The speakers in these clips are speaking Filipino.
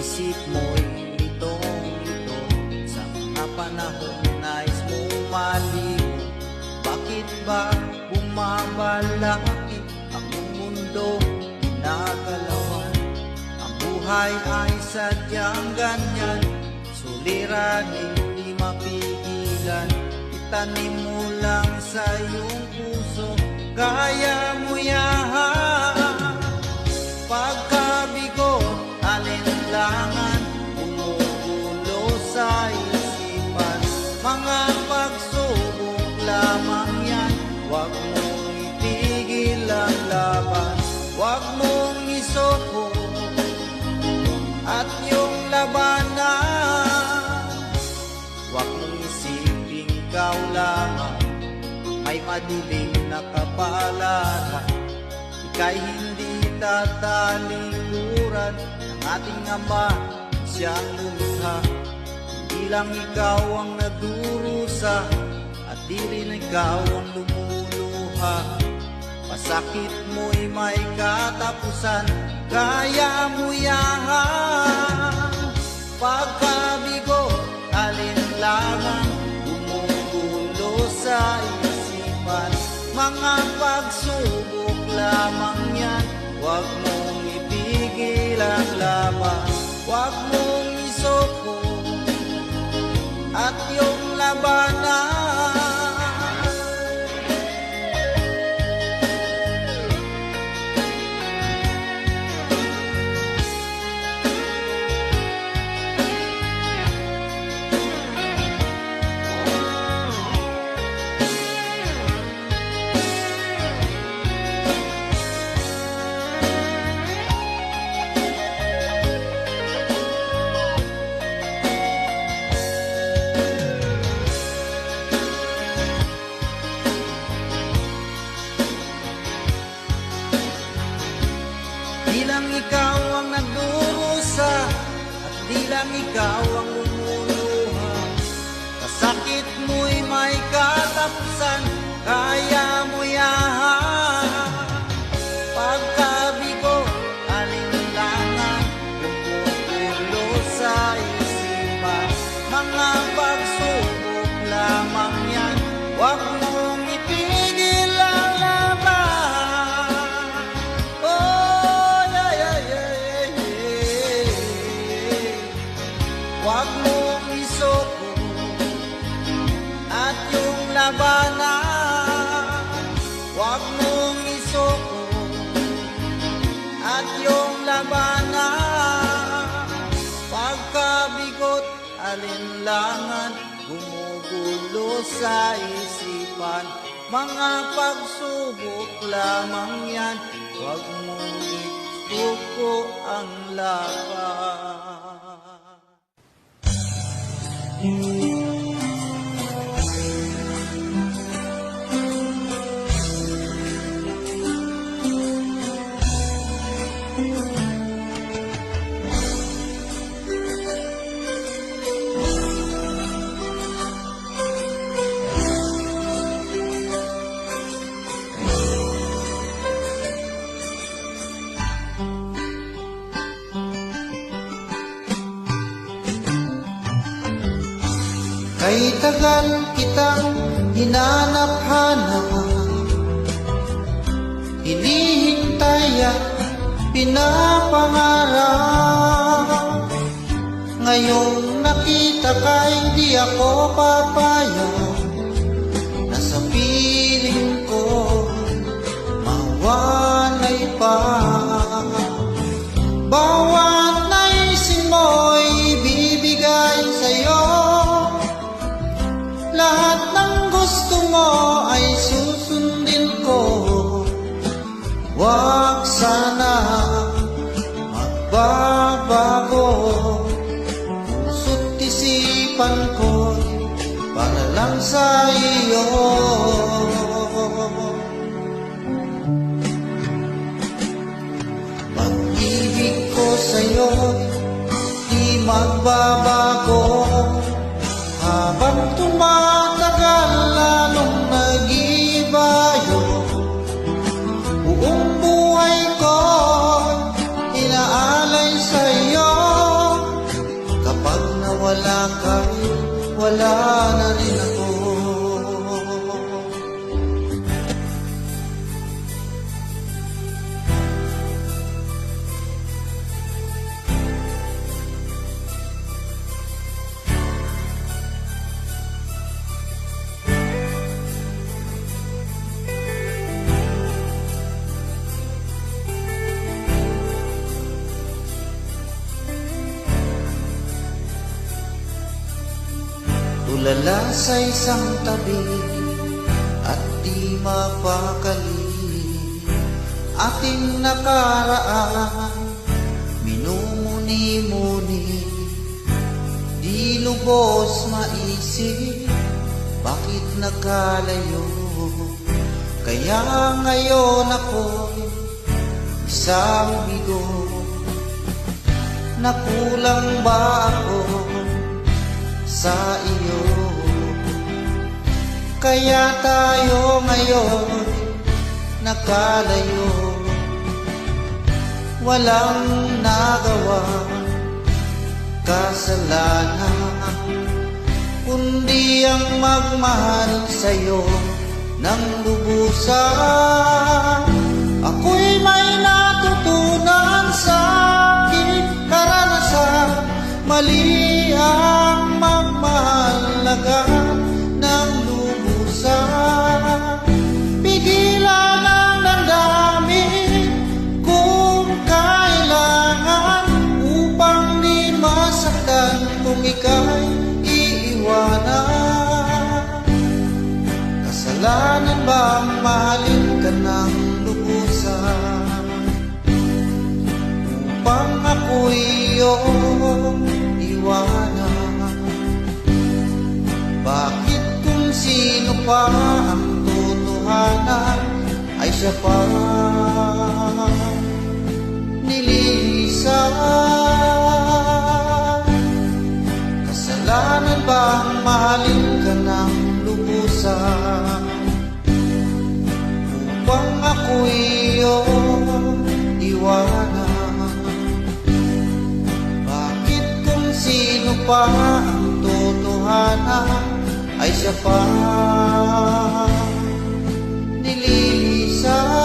isip mo'y litong-lito sa mga panahon nais mong maliw. Bakit ba bumabalakid ang mundo ginagalawan? Ang buhay ay sadyang ganyan, suliranin di mapigilan. Itanim mo lang sa iyong puso, kaya mo yan. Pagkabigo, alinlangan, bumubulo sa isipan. Mga pagsubok lamang yan, huwag mong itigil ang laban. Huwag mong isuko at yung labanan. Huwag mong isiping ikaw lamang ay madilim na kapalaran. Ika'y hindi tatalikuran ng ating Ama, siyang lumikha. Hindi lang ikaw ang nagdurusa at di rin ikaw ang lumuluha. Pasakit mo'y may katapusan, kaya mo yan. Pagkabigo, alinlangan, bumubulo sa isipan. Mga pagsubok lamang yan, huwag mong itigil ang laban. Huwag mong isuko at yung labanan. Di lang ikaw ang nagdurusa at di lang ikaw ang lumuluha. Kasakit mo'y may katapusan, kaya mo yan. Pagkabigo, alinlangan, bumubulo sa isipan. Mga pagsubok lamang yan, huwag mong itigil ang laban. Huwag mong isuko at yung labanan. Huwag mong isuko at yung labanan. Pagkabigot, alinlangan, gumugulo sa isipan. Mga pagsubok lamang yan, huwag mong isuko ang laban. Kay tagal kitang hinanap-hanap, hinihintay at pinapangarap. Ngayong nakita ka, hindi ako papayag na sa piling ko mawalay pa. Bawat naisin mo'y ibibigay sa'yo. Lahat ng gusto mo ay susundin ko. Huwag sana magbabago. Puso't isipan ko para lang sa iyo. Pag-ibig ko sa'yo di magbabago. Habang tumatagal, lalong nag-iba yun. Buong buhay ko inaalay sa'yo. Natulala na rin ako. Tulala sa isang tabi at di mapakali, ating nakaraan minumuni-muni, di lubos maisip bakit nakalayo. Kaya ngayon ako'y isang bigo, nakulang ba ako sa iyo? Kaya tayo ngayon nakalayo, walang nagawa kasalanan, kundi ang magmahal sa'yo ng lubusan. Ako'y may natutunan sa aking karanasan, mali ang magmahalaga ng lubusan. Pigilan ang damdamin kung kailangan, upang di masaktan kung ika'y iiwanan. Kasalanan bang mahalin ka ng lubusan, upang ako'y iyong iwanan? Bakit kung sino pa ang totohanan ay siya pa nililisan? Kasalanan bang mahalin ka ng lubusan, upang ako'y iyong iwanan? Bakit kung sino pa ang totohanan ay siya pa nililisan?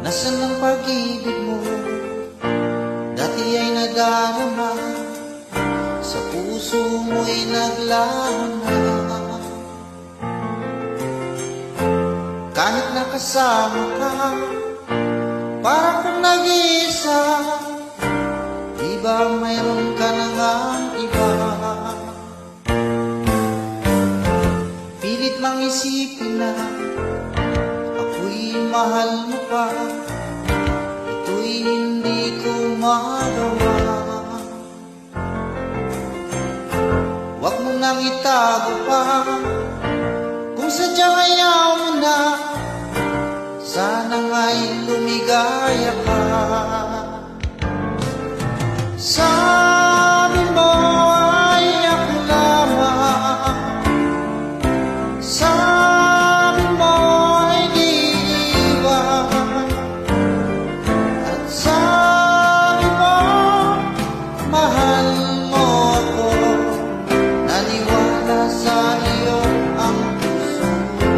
Nasaan ang pag-ibig mo? Dati ay nadarama, sa puso mo'y naglaho na. Kahit nakasama ka, para kang nag-iisa, di ba mayroon ka na ngang iba? Pilit mang isipin na ako'y mahal mo pa, ito'y hindi ko magawa. Huwag mo nang itago pa, kung sadyang ayaw mo na, sana nga'y lumigaya ka. Sabi mo ay ako lamang, sabi mo ay di iba, at sabi mo mahal mo ako. Naniwala sa iyo ang puso ko.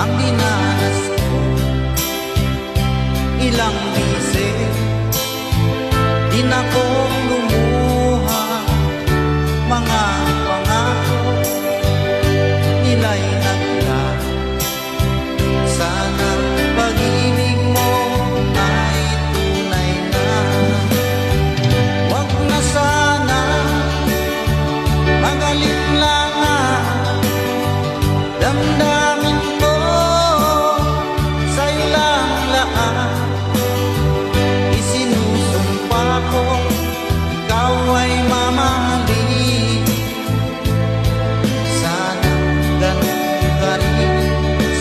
ang dinanas ko. Ilang bisis din ako lumuha, mga pangako nila'y naglaho. Sana'ng pag-ibig mo ay tunay na. Wag na sana mag-alinlangan, damdamin ko sa'yo lang lahat. Isinusumpa ko ikaw ay mamahalin. Sana ganun ka rin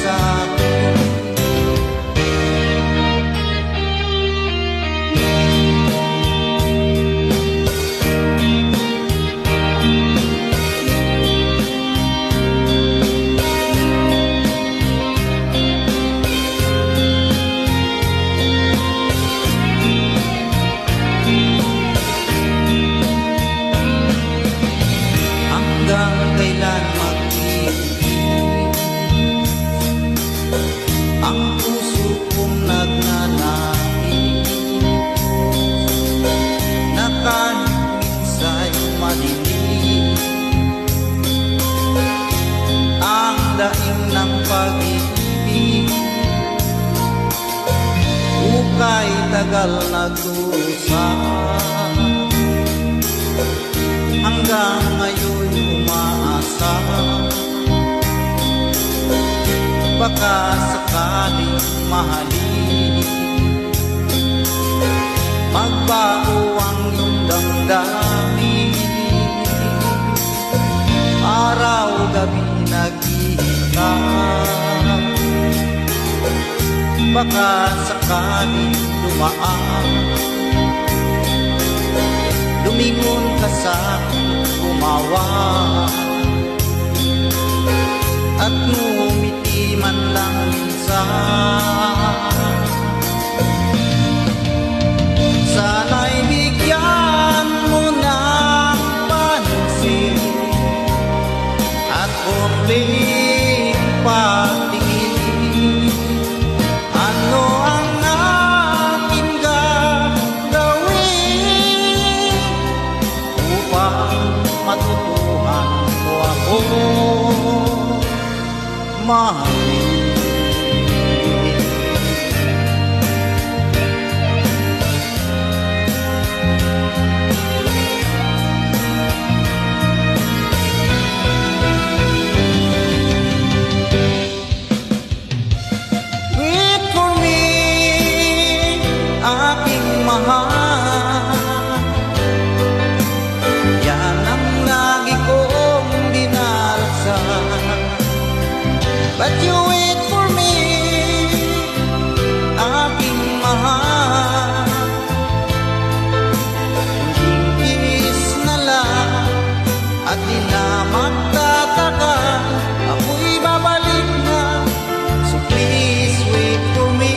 sa akin. Hanggang kailan mag-ibig ang puso kong nagnanais, na kahit minsa'y madilim ang daing ng pag-ibig. Ukay tagal nagdusa, hanggang ngayon umaasa, baka sakaling mahalin, magbago ang iyong damdamin. Araw-gabi naghihintay, baka sakaling dumaan, lumingon ka sa gumawa, at ngumiti man lang minsan. Sana'y bigyan mo ng pansin at konting patingin. Ano ang akin gagawin upang matutuhan mo ako mahalin? Wait for me, aking mahal. Yan ang lagi kong dinarasal. But you wait for me, aking mahal. Tingkis na lang at di na magtataka, ako'y babalik na. So please wait for me.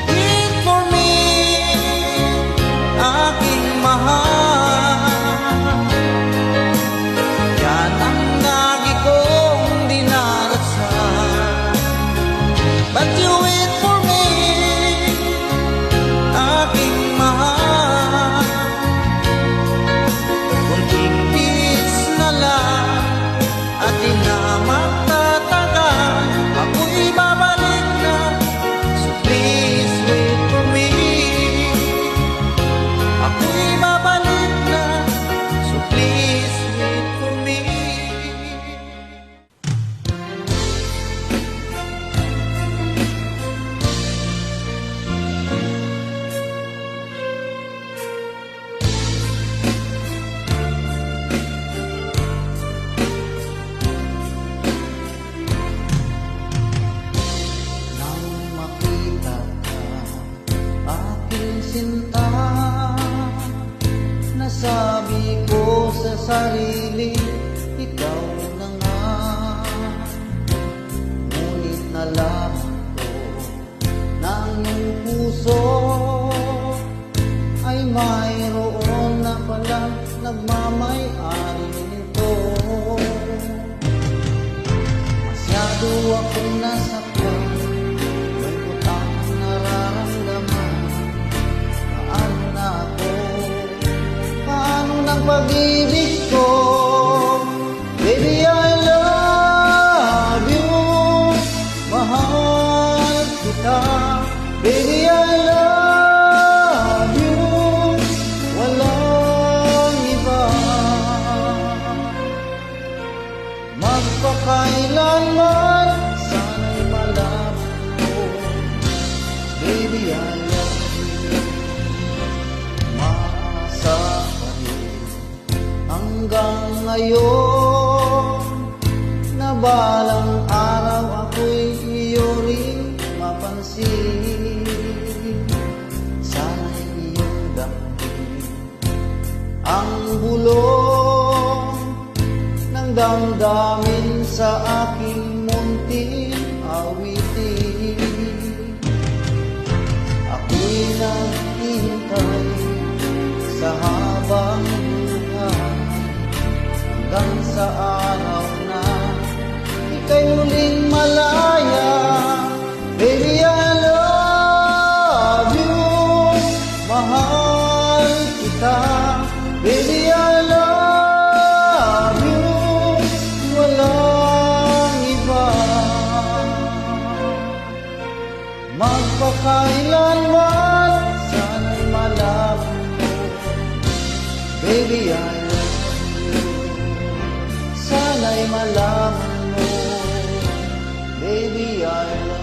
Wait for me, aking mahal. Yan ang lagi kong dinarasal. But you wait for me, aking mahal. Kunting tiis na lang at di na magtataka, ako'y babalik na. So please wait for me. Ako'y babalik na. So please wait for me. Nang makita ka, aking sinta, nasabi ko sa sarili, ikaw na nga. Ngunit nalaman ko na ang iyong puso ay mayroon na palang nagmamay-ari nito. Masyado akong nasaktan, lungkot ang nararamdaman. Paano na ako? Paano ng pag-ibig ko? Baby, I love you. Mahal kita. Baby, I love you. Walang iba. Magpakailanman sana'y malapit ko. Baby, I love you. Maasa pa rin hanggang ngayon na balang araw ako'y iyo rin mapansin. Sana'y iyong damdamin ang bulong ng damdamin sa aking munting awitin. Ako'y naghihintay sa habang buhay hanggang sa araw na ika'y muling malaya. Baby, I love you. Mahal kita. Baby, I love you. Walang iba. Magpakailanman sana'y malapit mo. Baby, I love you. Sana'y malaman mo. Baby, I love you.